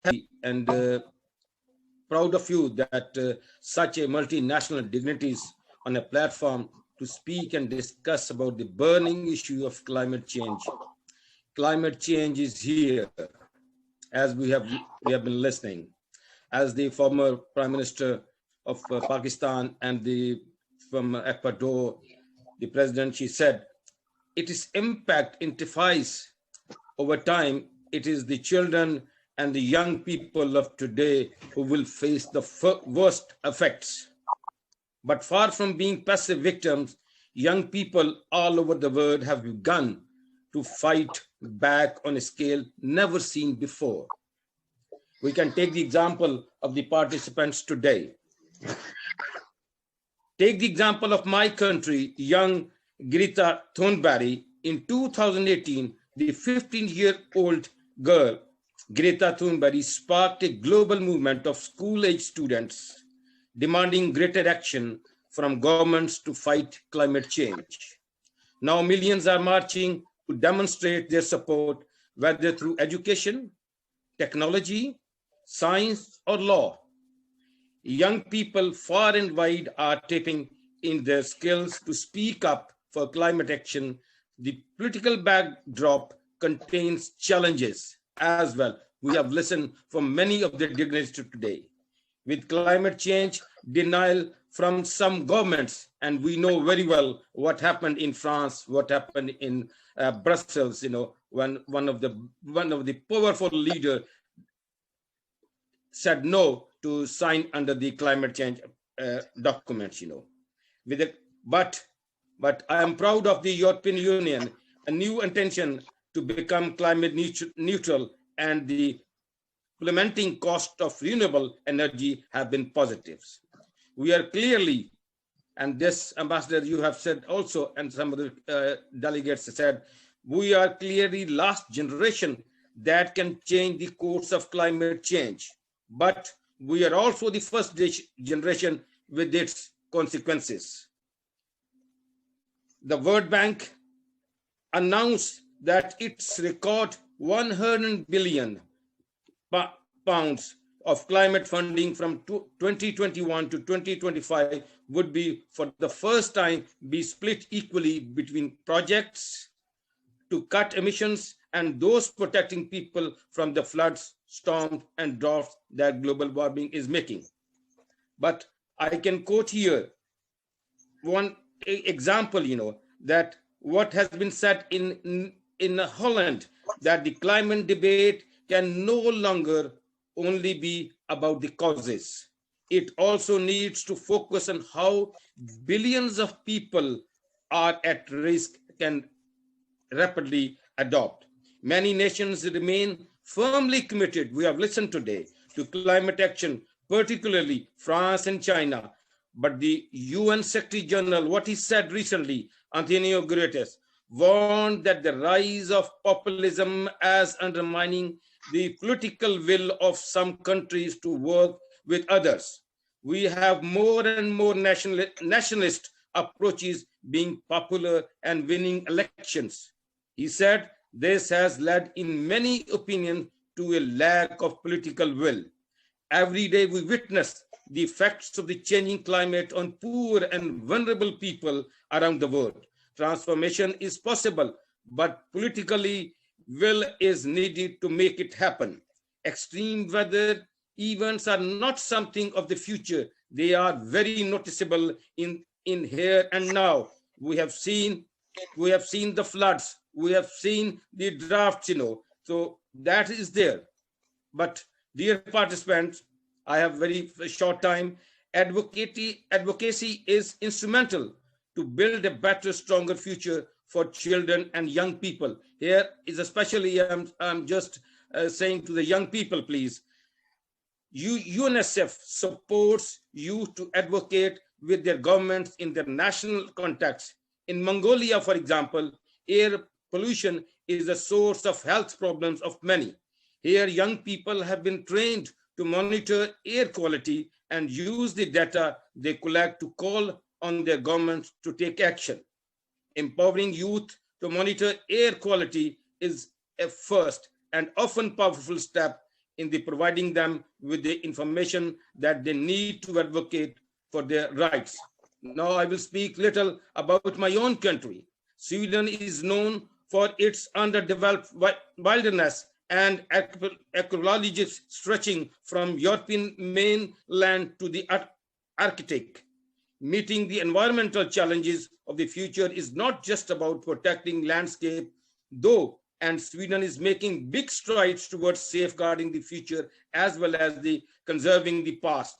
and proud of you that such a multinational dignitaries on a platform to speak and discuss about the burning issue of climate change. Climate change is here, as we have been listening. As the former Prime Minister of Pakistan and the from Ecuador, the president, she said, its impact intensifies over time. It is the children and the young people of today who will face the worst effects. But far from being passive victims, young people all over the world have begun to fight back on a scale never seen before. We can take the example of the participants today. Take the example of my country, young Greta Thunberg. In 2018, the 15-year-old girl, Greta Thunberg, sparked a global movement of school-age students demanding greater action from governments to fight climate change. Now millions are marching to demonstrate their support, whether through education, technology, science, or law. Young people far and wide are tapping in their skills to speak up for climate action. The political backdrop contains challenges as well. We have listened from many of the dignitaries today. With climate change, denial from some governments, and we know very well what happened in France, what happened in Brussels. When one of the powerful leader said no to sign under the climate change documents. But I am proud of the European Union, a new intention to become climate neutral, and the implementing cost of renewable energy have been positives. We are clearly, and this, Ambassador, you have said also, and some of the delegates said, we are clearly last generation that can change the course of climate change. But we are also the first generation with its consequences. The World Bank announced that its record 100 billion pounds of climate funding from 2021 to 2025 would be for the first time be split equally between projects to cut emissions and those protecting people from the floods, storms, and droughts that global warming is making. But I can quote here one example, that what has been said in Holland, that the climate debate can no longer only be about the causes. It also needs to focus on how billions of people are at risk can rapidly adopt. Many nations remain firmly committed, we have listened today, to climate action, particularly France and China. But the UN Secretary General, what he said recently, Antonio Guterres, warned that the rise of populism as undermining the political will of some countries to work with others. We have more and more nationalist approaches being popular and winning elections. He said this has led, in many opinions, to a lack of political will. Every day we witness the effects of the changing climate on poor and vulnerable people around the world. Transformation is possible, but politically will is needed to make it happen. Extreme weather events are not something of the future. They are very noticeable in here and now. We have seen the floods, we have seen the droughts, so that is there. But dear participants, I have very short time. Advocacy is instrumental to build a better, stronger future for children and young people. Here is especially, I'm just saying to the young people, please, UNICEF supports youth to advocate with their governments in their national context. In Mongolia, for example, air pollution is a source of health problems of many. Here, young people have been trained to monitor air quality and use the data they collect to call on their governments to take action. Empowering youth to monitor air quality is a first and often powerful step in the providing them with the information that they need to advocate for their rights. Now I will speak little about my own country. Sweden is known for its underdeveloped wilderness and ecologies stretching from European mainland to the Arctic. Meeting the environmental challenges of the future is not just about protecting landscape, though, and Sweden is making big strides towards safeguarding the future as well as the conserving the past.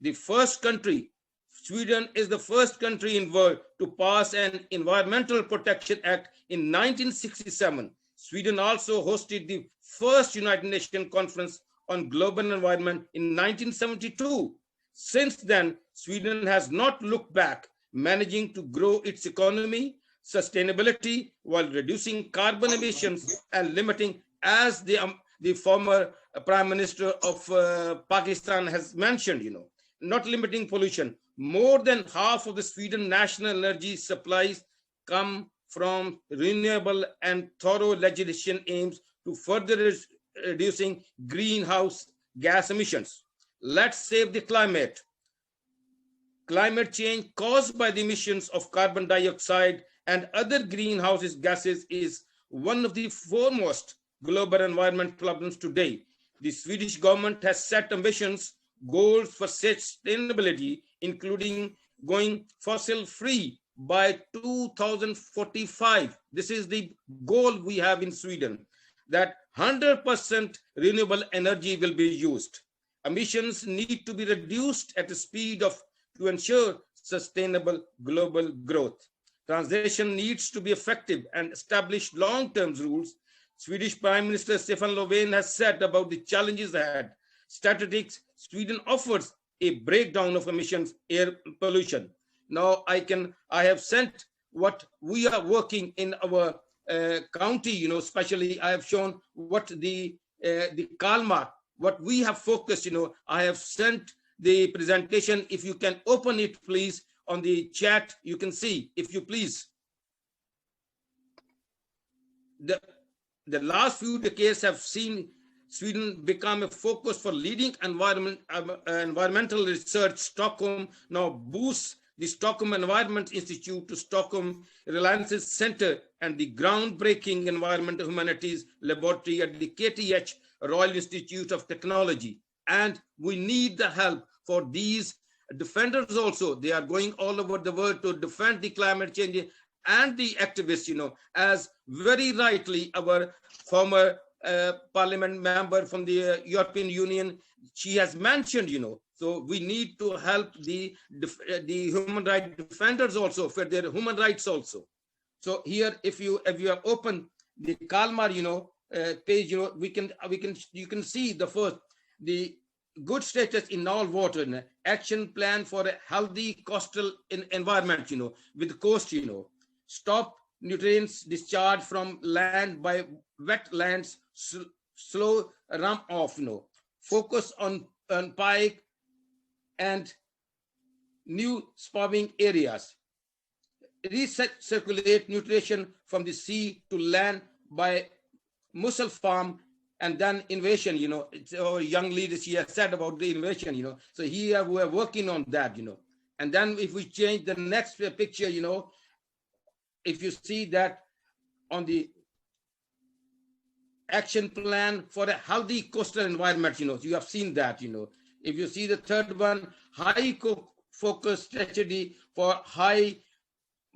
The first country, Sweden is the first country in the world to pass an Environmental Protection Act in 1967. Sweden also hosted the first United Nations Conference on Global Environment in 1972. Since then, Sweden has not looked back, managing to grow its economy, sustainability, while reducing carbon emissions and limiting, as the former Prime Minister of Pakistan has mentioned, not limiting pollution. More than half of the Sweden national energy supplies come from renewable, and thorough legislation aims to further reducing greenhouse gas emissions. Let's save the climate. Climate change caused by the emissions of carbon dioxide and other greenhouse gases is one of the foremost global environment problems today. The Swedish government has set ambitious goals for sustainability, including going fossil-free by 2045. This is the goal we have in Sweden, that 100% renewable energy will be used. Emissions need to be reduced at a speed to ensure sustainable global growth. Transition needs to be effective and establish long-term rules. Swedish Prime Minister Stefan Löfven has said about the challenges ahead. Statistics, Sweden offers a breakdown of emissions, air pollution. Now I have sent what we are working in our county, especially I have shown what the Kalmar, what we have focused, I have sent the presentation. If you can open it, please, on the chat, you can see, if you please. The last few decades have seen Sweden become a focus for leading environmental research. Stockholm now boosts the Stockholm Environment Institute to Stockholm Reliance Center and the groundbreaking Environmental Humanities Laboratory at the KTH Royal Institute of Technology. And we need the help for these defenders also. They are going all over the world to defend the climate change and the activists, as very rightly our former parliament member from the European Union, she has mentioned, so we need to help the human rights defenders also for their human rights also. So here, if you have opened the Kalmar, page, you can see the good status in all water, action plan for a healthy coastal environment, with coast, stop nutrients discharge from land by wetlands, slow runoff, focus on pike and new spawning areas, recirculate nutrition from the sea to land by mussel farm, and then innovation, it's our young leaders here said about the innovation, so here we are working on that, and then if we change the next picture, if you see that on the action plan for a healthy coastal environment, you have seen that, if you see the third one, high focus strategy for high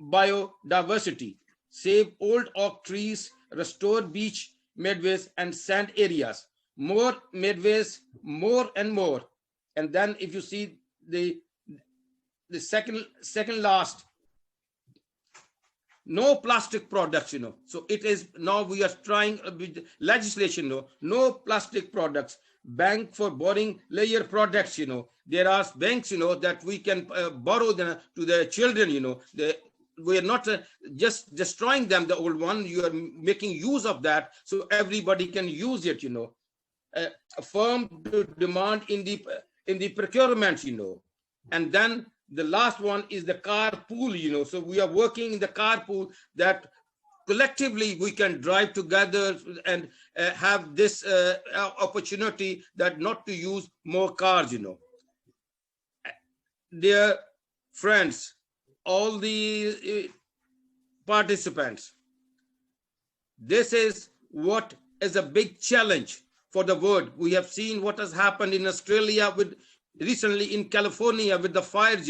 biodiversity, save old oak trees, restore beach midways and sand areas, more midways, more and more. And then if you see the second last, no plastic products, so it is now we are trying with legislation, no plastic products, bank for borrowing layer products, there are banks, that we can borrow them to the children, we are not just destroying them, the old one, you are making use of that so everybody can use it, a firm demand in the procurement, and then the last one is the carpool, so we are working in the carpool that collectively we can drive together and have this opportunity that not to use more cars, Dear friends, all the participants, this is what is a big challenge for the world. We have seen what has happened in Australia, with recently in California with the fires,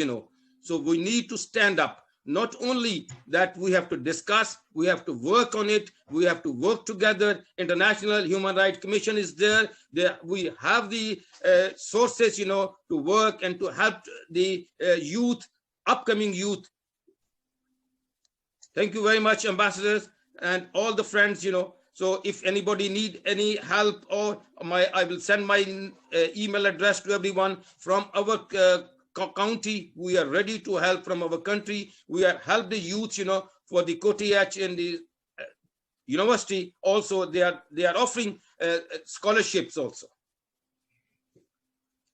So we need to stand up. Not only that we have to discuss, we have to work on it, we have to work together. International Human Rights Commission is there. We have the sources, to work and to help the youth, upcoming youth. Thank you very much, ambassadors, and all the friends, So if anybody need any help, or I will send my email address to everyone from our county. We are ready to help from our country. We are help the youth, for the COTH and the university. Also, they are offering scholarships also.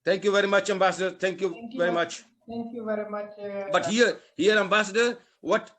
Thank you very much, Ambassador. Thank you very much. Thank you very much. But here, Ambassador, what